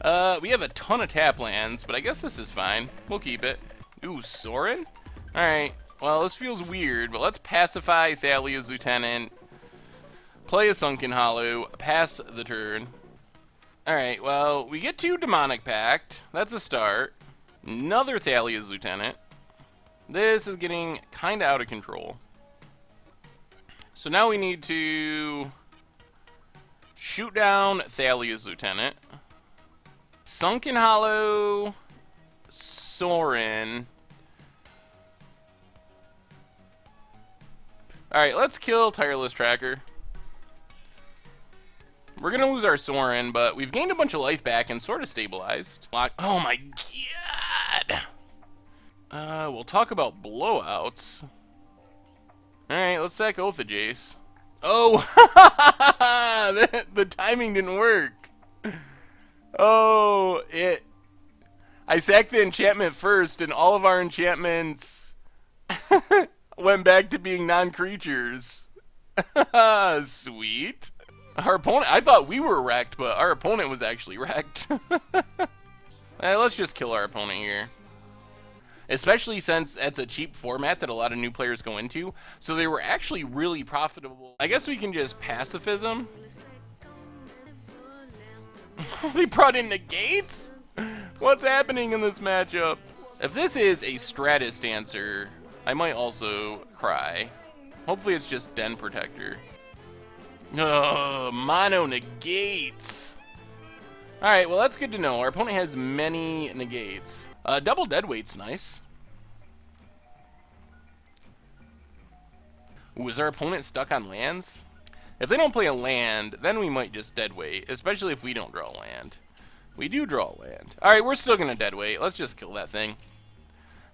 We have a ton of tap lands, but I guess this is fine. We'll keep it. Ooh, Sorin? Alright, well, this feels weird, but let's pacify Thalia's Lieutenant, play a Sunken Hollow, pass the turn. Alright, well, we get 2 Demonic Pact. That's a start. Another Thalia's Lieutenant. This is getting kind of out of control. So now we need to shoot down Thalia's Lieutenant. Sunken Hollow, Sorin. Alright, let's kill Tireless Tracker. We're going to lose our Sorin, but we've gained a bunch of life back and sort of stabilized. Oh my god! We'll talk about blowouts. Alright, let's sack Oath of Jace. Oh! the timing didn't work. Oh, I sacked the enchantment first, and all of our enchantments went back to being non-creatures. Sweet. Our opponent, I thought we were wrecked, but our opponent was actually wrecked. Let's just kill our opponent here. Especially since that's a cheap format that a lot of new players go into, so they were actually really profitable. I guess we can just pacifism. They brought in negates? What's happening in this matchup? If this is a Stratus Dancer, I might also cry. Hopefully it's just Den Protector. Mono negates. Alright, well that's good to know. Our opponent has many negates. Double deadweight's nice. Ooh, is our opponent stuck on lands? If they don't play a land, then we might just deadweight, especially if we don't draw a land. We do draw a land. Alright, we're still gonna deadweight. Let's just kill that thing.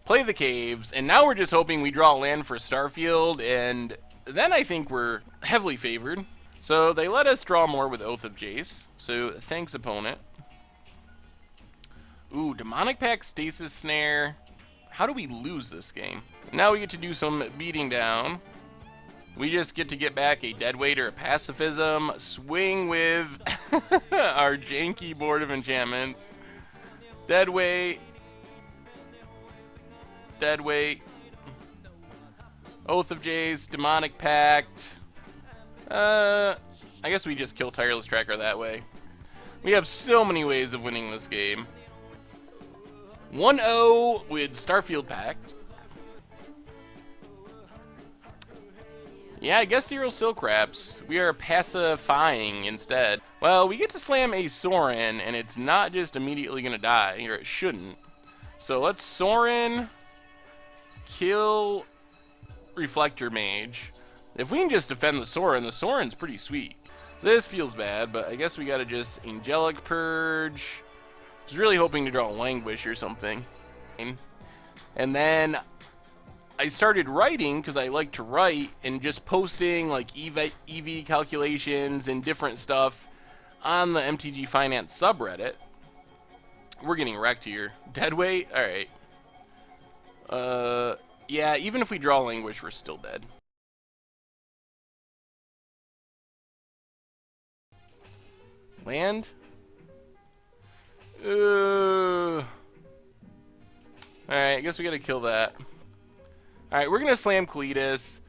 Play the caves, and now we're just hoping we draw a land for Starfield, and then I think we're heavily favored. So they let us draw more with Oath of Jace, so thanks opponent. Ooh, Demonic Pact, Stasis Snare. How do we lose this game? Now we get to do some beating down. We just get to get back a deadweight or a pacifism, swing with our janky board of enchantments. Deadweight. Deadweight. Oath of Jace, Demonic Pact. I guess we just kill Tireless Tracker that way. We have so many ways of winning this game. 1-0 with Starfield Pact. Yeah, I guess 0 Silk Wraps. We are pacifying instead. Well, we get to slam a Sorin, and it's not just immediately going to die, or it shouldn't. So let's Sorin, kill Reflector Mage. If we can just defend the Sorin's pretty sweet. This feels bad, but I guess we got to just Angelic Purge. I was really hoping to draw Languish or something. And then I started writing, because I like to write, and just posting like EV calculations and different stuff on the MTG Finance subreddit. We're getting wrecked here. Deadweight? Alright. Yeah, even if we draw Languish, we're still dead. Land? Alright, I guess we gotta kill that. Alright, we're gonna slam Cletus.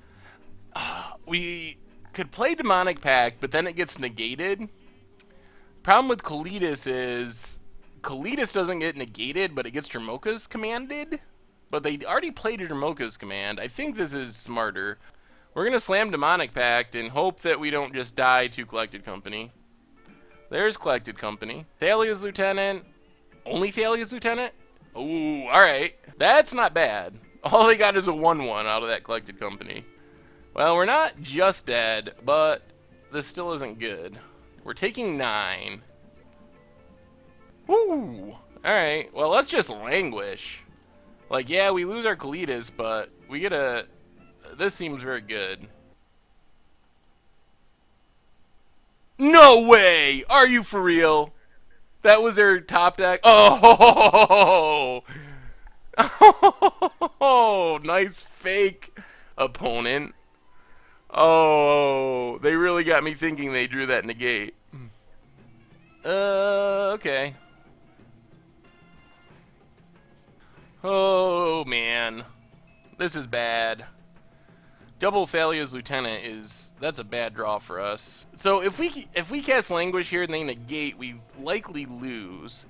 We could play Demonic Pact, but then it gets negated. Problem with Cletus is Cletus doesn't get negated, but it gets Dromoka's commanded. But they already played a Dromoka's command. I think this is smarter. We're gonna slam Demonic Pact and hope that we don't just die to Collected Company. There's Collected Company. Thalia's Lieutenant. Only Thalia's Lieutenant? Ooh, alright. That's not bad. All they got is a 1-1 out of that Collected Company. Well, we're not just dead, but this still isn't good. We're taking 9. Woo! Alright, well, let's just Languish. Like, yeah, we lose our Cletus, but we get a... This seems very good. No way! Are you for real? That was their top deck? Oh! Oh, nice fake opponent. Oh, they really got me thinking they drew that negate. Okay. Oh, man. This is bad. Double Thalia's Lieutenant that's a bad draw for us. So if we cast Languish here and they negate, we likely lose.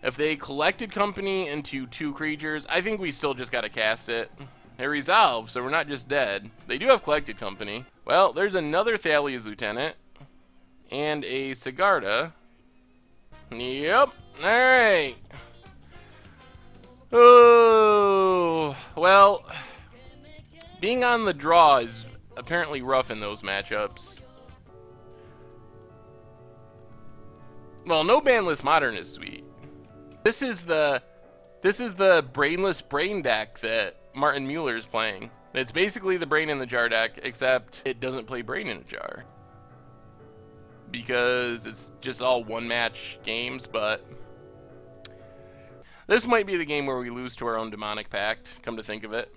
If they collected company into 2 creatures, I think we still just gotta cast it. They resolve, so we're not just dead. They do have collected company. Well, there's another Thalia's Lieutenant. And a Sigarda. Yep. Alright. Oh, well, being on the draw is apparently rough in those matchups. Well, no Banless Modern is sweet. This is the Brainless Brain deck that Martin Mueller is playing. It's basically the Brain in the Jar deck, except it doesn't play Brain in a Jar. Because it's just all one-match games, but this might be the game where we lose to our own Demonic Pact, come to think of it.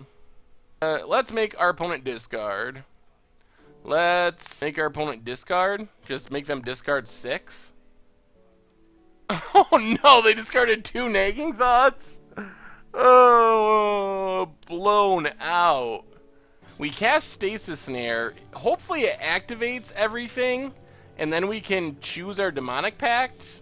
Let's make our opponent discard. Let's make our opponent discard. Just make them discard 6. Oh no, they discarded 2 nagging thoughts? Oh, blown out. We cast Stasis Snare. Hopefully it activates everything, and then we can choose our Demonic Pact.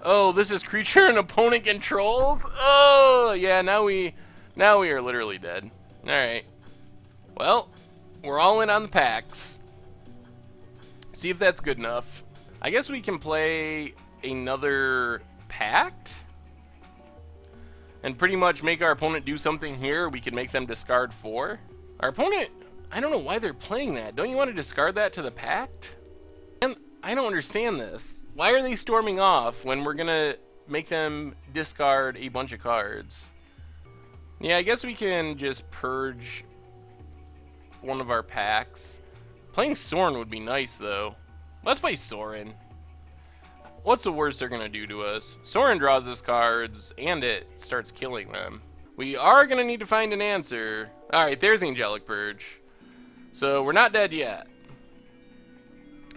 Oh, this is creature an opponent controls? Oh, yeah, now we are literally dead. Alright. Well, we're all in on the packs. See if that's good enough. I guess we can play another Pact and pretty much make our opponent do something here. We can make them discard 4. Our opponent, I don't know why they're playing that. Don't you want to discard that to the Pact? And I don't understand this. Why are they storming off when we're gonna make them discard a bunch of cards? Yeah, I guess we can just purge one of our packs. Playing Sorin would be nice, though. Let's play Sorin. What's the worst they're gonna do to us? Sorin draws us cards, and it starts killing them. We are gonna need to find an answer. Alright, there's Angelic Purge. So, we're not dead yet.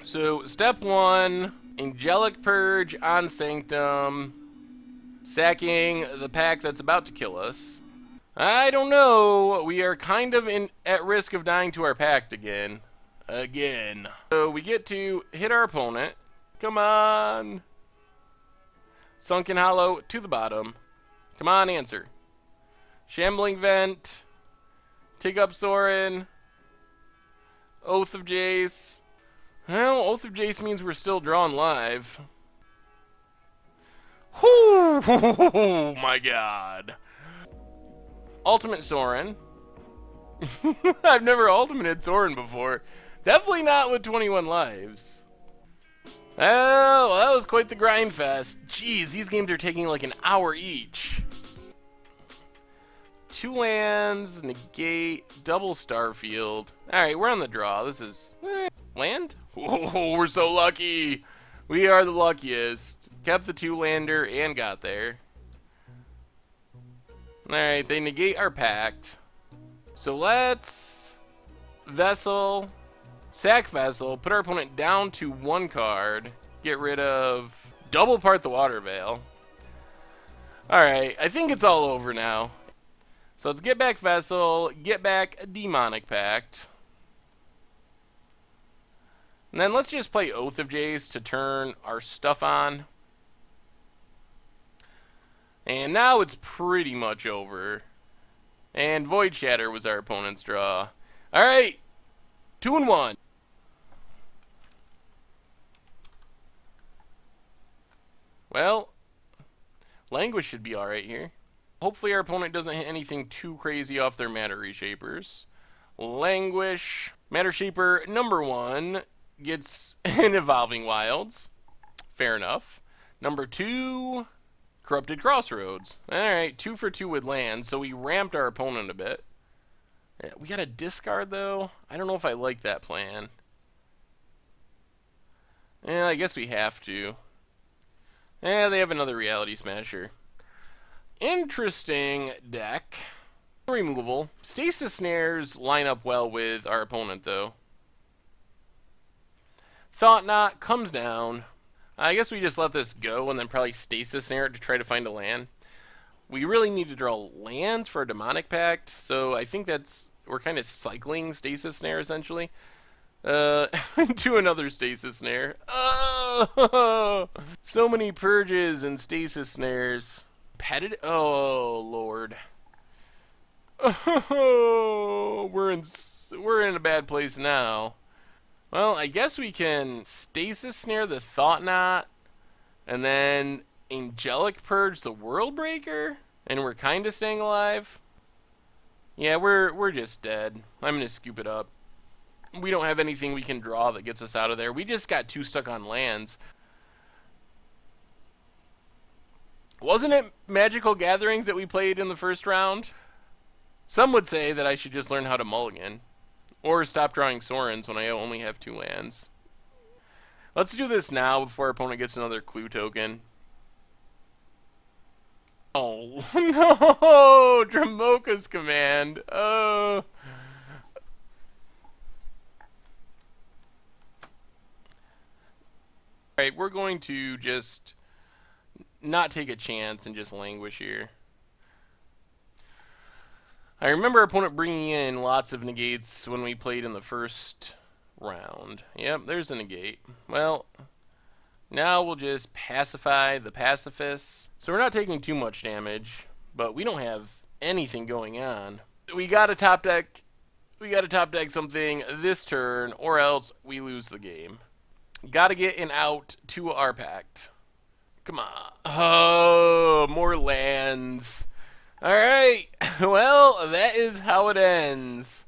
So, step 1, Angelic Purge on Sanctum, sacking the pack that's about to kill us. I don't know. We are kind of at risk of dying to our pact again. So we get to hit our opponent. Come on. Sunken Hollow to the bottom. Come on, answer. Shambling Vent. Take up Sorin. Oath of Jace. Well, Oath of Jace means we're still drawing live. Whoo! Oh my god. Ultimate Sorin. I've never ultimated Sorin before. Definitely not with 21 lives. Oh, well, that was quite the grind fest. Jeez, these games are taking like an hour each. 2 lands, negate, double Starfield. Alright, we're on the draw. This is... land? Oh, we're so lucky. We are the luckiest. Kept the 2-lander and got there. Alright, they negate our pact. So let's... Vessel... Sack Vessel, put our opponent down to 1 card, get rid of, double part the Water Veil. Alright, I think it's all over now. So let's get back Vessel, get back a Demonic Pact. And then let's just play Oath of Jace to turn our stuff on. And now it's pretty much over. And Void Shatter was our opponent's draw. Alright, 2-1. Well, Languish should be alright here. Hopefully our opponent doesn't hit anything too crazy off their Matter Reshapers. Languish. Matter Shaper number 1 gets an Evolving Wilds. Fair enough. Number 2, Corrupted Crossroads. Alright, 2 for 2 with land, so we ramped our opponent a bit. Yeah, we got a discard, though. I don't know if I like that plan. Yeah, I guess we have to. Yeah, they have another Reality Smasher. Interesting deck. Removal. Stasis Snares line up well with our opponent, though. Thought Knot comes down. I guess we just let this go and then probably Stasis Snare it to try to find a land. We really need to draw lands for a Demonic Pact, so I think we're kind of cycling Stasis Snare, essentially. To another Stasis Snare. Oh! So many Purges and Stasis Snares. Petted? Oh, Lord. Oh, we're in a bad place now. Well, I guess we can Stasis Snare the Thought Knot, and then Angelic Purge the World Breaker, and we're kind of staying alive. Yeah, we're just dead. I'm gonna scoop it up. We don't have anything we can draw that gets us out of there. We just got too stuck on lands. Wasn't it Magical Gatherings that we played in the first round? Some would say that I should just learn how to mulligan. Or stop drawing Sorens when I only have 2 lands. Let's do this now before our opponent gets another clue token. Oh, no! Dramoka's Command. Oh. Alright, we're going to just not take a chance and just languish here. I remember our opponent bringing in lots of negates when we played in the first round. Yep, there's a negate. Well, now we'll just pacify the pacifists. So we're not taking too much damage, but we don't have anything going on. We gotta top deck something this turn, or else we lose the game. Gotta get an out to our pact. Come on. Oh, more lands. Alright, well, that is how it ends.